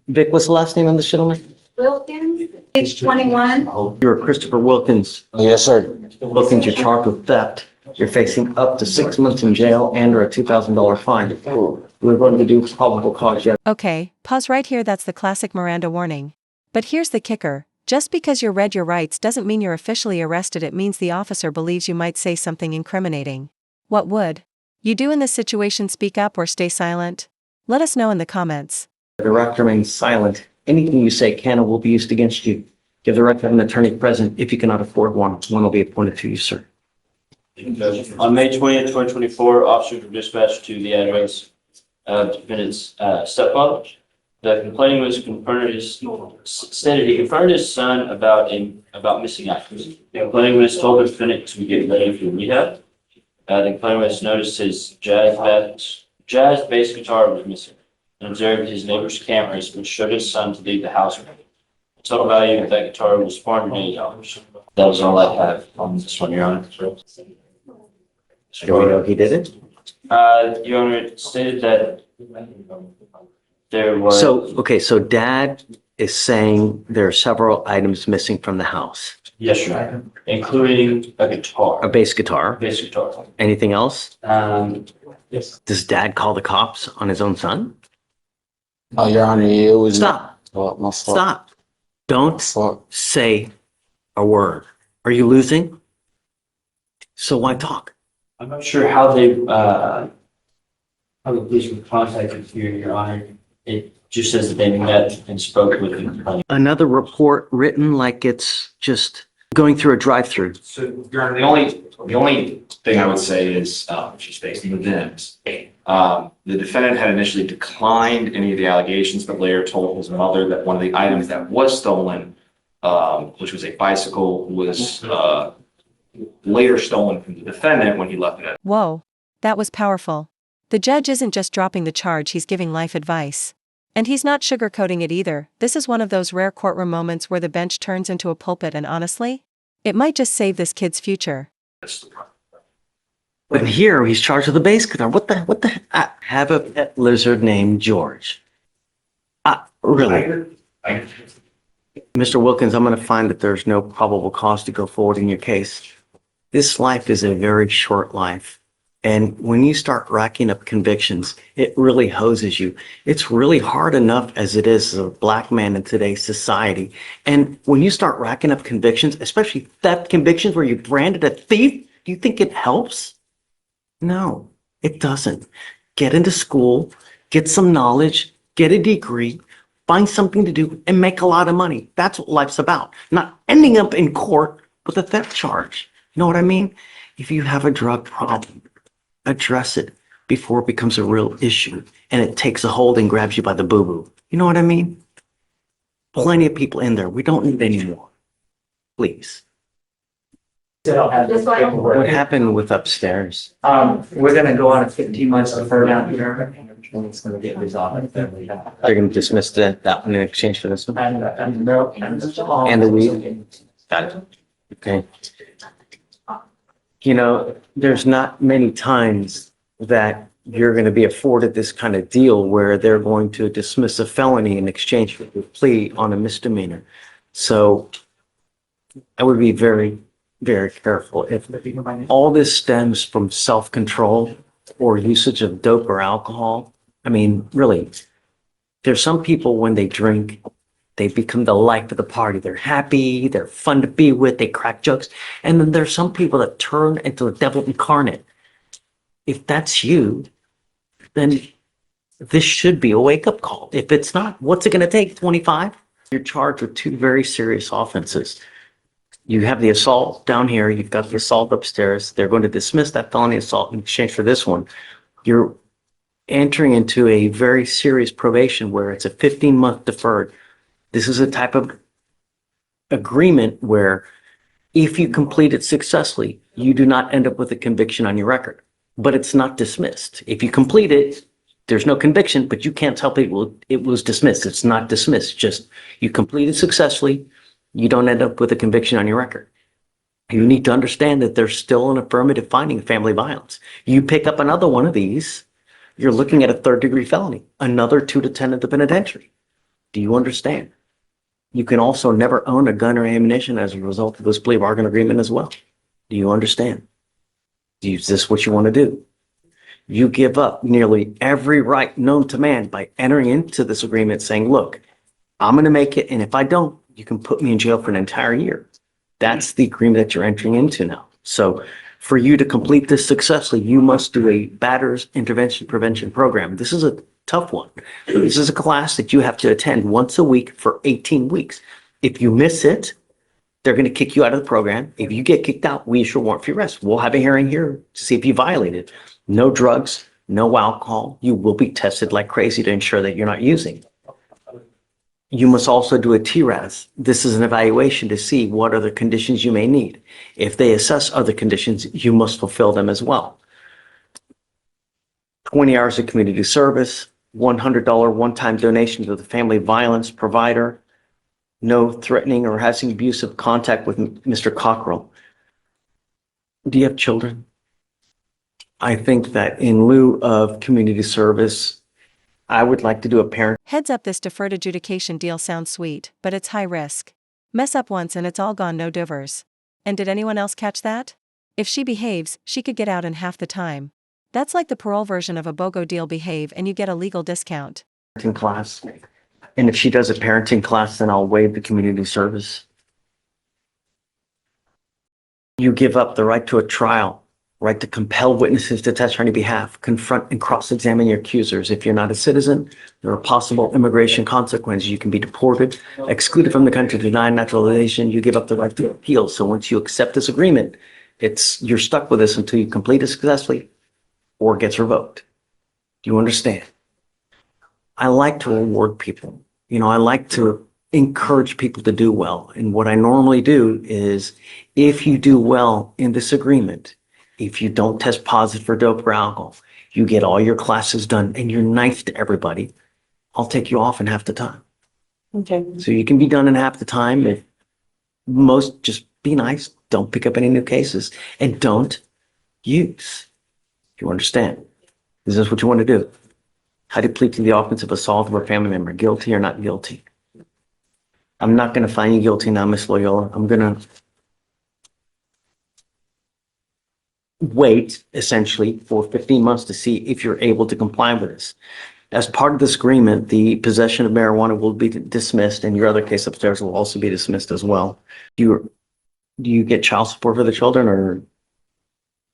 Vic, what's the last name on the gentleman? Wilkins, age 21. You're Christopher Wilkins. Yes, sir. Wilkins, you're charged with theft. You're facing up to 6 months in jail and or a $2,000 fine. We're going to do probable cause yet. Okay, pause right here. That's the classic Miranda warning. But here's the kicker. Just because you read your rights doesn't mean you're officially arrested. It means the officer believes you might say something incriminating. What would you do in this situation? Speak up or stay silent? Let us know in the comments. The record remains silent. Anything you say can and will be used against you. Give the record an attorney present. If you cannot afford one, one will be appointed to you, sir. On May 20th, 2024, officers were dispatched to the address of defendant's stepfather. The complainant was stated he confronted his son about missing items. The complainant was told the defendant to get ready for rehab. The complainant was noticed his jazz bass guitar was missing and observed his neighbor's cameras, which showed his son to leave the house. The total value of that guitar was $480. That was all I have on this one, Your Honor. Do we know he did it? Your Honor, it stated that there was. So dad is saying there are several items missing from the house. Yes, Your Honor, including a guitar. A bass guitar. Bass guitar. Anything else? Yes. Does dad call the cops on his own son? Oh, Your Honor, it was. Stop. Oh, my fault. Stop. Don't Fault. say a word. Are you losing? So why talk? I'm not sure how the police were contacted here, Your Honor. It just says that they met and spoke with him. Another report written like it's just going through a drive-through. So, Your Honor, the only thing I would say is, she's facing the VIMs. The defendant had initially declined any of the allegations, but later told his mother that one of the items that was stolen, which was a bicycle, was later stolen from the defendant when he left it at. Whoa, that was powerful. The judge isn't just dropping the charge, he's giving life advice. And he's not sugarcoating it either. This is one of those rare courtroom moments where the bench turns into a pulpit, and honestly, it might just save this kid's future. But here he's charged with a bass guitar. What the? I have a pet lizard named George. Really? Mr. Wilkins, I'm going to find that there's no probable cause to go forward in your case. This life is a very short life. And when you start racking up convictions, it really hoses you. It's really hard enough as it is as a black man in today's society. And when you start racking up convictions, especially theft convictions where you're branded a thief, do you think it helps? No, it doesn't. Get into school, get some knowledge, get a degree, find something to do, and make a lot of money. That's what life's about. Not ending up in court with a theft charge. You know what I mean? If you have a drug problem, address it before it becomes a real issue and it takes a hold and grabs you by the boo-boo. You know what I mean? Plenty of people in there. We don't need any more. Please. What happened with upstairs? We're gonna go on a 15-month deferred down here, and it's gonna get resolved. They're going to dismiss that one in exchange for this one? And And the weed? Got it. Okay. You know, there's not many times that you're going to be afforded this kind of deal where they're going to dismiss a felony in exchange for a plea on a misdemeanor. So I would be very, very careful. If all this stems from self-control or usage of dope or alcohol, I mean, really, there's some people when they drink, they become the life of the party. They're happy, they're fun to be with, they crack jokes. And then there's some people that turn into the devil incarnate. If that's you, then this should be a wake-up call. If it's not, what's it going to take? 25? You're charged with two very serious offenses. You have the assault down here, you've got the assault upstairs. They're going to dismiss that felony assault in exchange for this one. You're entering into a very serious probation where it's a 15-month deferred. This is a type of agreement where if you complete it successfully, you do not end up with a conviction on your record, but it's not dismissed. If you complete it, there's no conviction, but you can't tell people it was dismissed. It's not dismissed. Just you complete it successfully, you don't end up with a conviction on your record. You need to understand that there's still an affirmative finding of family violence. You pick up another one of these, you're looking at a third-degree felony, another 2 to 10 at the penitentiary. Do you understand? You can also never own a gun or ammunition as a result of this plea bargain agreement as well. Do you understand? Is this what you want to do? You give up nearly every right known to man by entering into this agreement saying, look, I'm going to make it, and if I don't, you can put me in jail for an entire year. That's the agreement that you're entering into now. So for you to complete this successfully, you must do a batters intervention prevention program. This is a tough one. This is a class that you have to attend once a week for 18 weeks. If you miss it, they're going to kick you out of the program. If you get kicked out, we issue a warrant for your arrest. We'll have a hearing here to see if you violated. No drugs, no alcohol. You will be tested like crazy to ensure that you're not using. You must also do a TRAS. This is an evaluation to see what other conditions you may need. If they assess other conditions, you must fulfill them as well. 20 hours of community service, $100 one-time donation to the family violence provider, no threatening or having abusive contact with Mr. Cockrell. Do you have children? I think that in lieu of community service, I would like to do a parent. Heads up, this deferred adjudication deal sounds sweet, but it's high risk. Mess up once and it's all gone, no divers. And did anyone else catch that? If she behaves, she could get out in half the time. That's like the parole version of a BOGO deal. Behave and you get a legal discount. Parenting class. And if she does a parenting class, then I'll waive the community service. You give up the right to a trial, right to compel witnesses to testify on your behalf, confront and cross-examine your accusers. If you're not a citizen, there are possible immigration consequences. You can be deported, excluded from the country, denied naturalization. You give up the right to appeal. So once you accept this agreement, you're stuck with this until you complete it successfully or it gets revoked. Do you understand? I like to reward people. I like to encourage people to do well. And what I normally do is, if you do well in this agreement, if you don't test positive for dope or alcohol, you get all your classes done and you're nice to everybody, I'll take you off in half the time. Okay. So you can be done in half the time. If most, just be nice. Don't pick up any new cases and don't use. You understand? Is this what you want to do? How do you plead to the offense of assault of a family member? Guilty or not guilty? I'm not going to find you guilty now, Miss Loyola. I'm going to wait essentially for 15 months to see if you're able to comply with this. As part of this agreement, the possession of marijuana will be dismissed and your other case upstairs will also be dismissed as well. Do you get child support for the children or?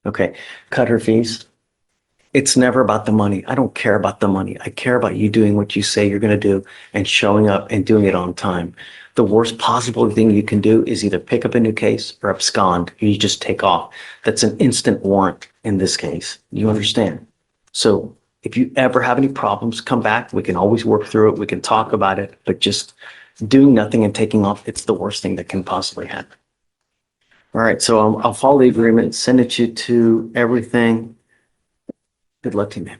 Okay, cut her fees. It's never about the money. I don't care about the money. I care about you doing what you say you're going to do and showing up and doing it on time. The worst possible thing you can do is either pick up a new case or abscond. You just take off. That's an instant warrant in this case. You understand? So if you ever have any problems, come back. We can always work through it. We can talk about it, but just doing nothing and taking off, it's the worst thing that can possibly happen. All right. So I'll follow the agreement, send it to everything. Good luck to you, man.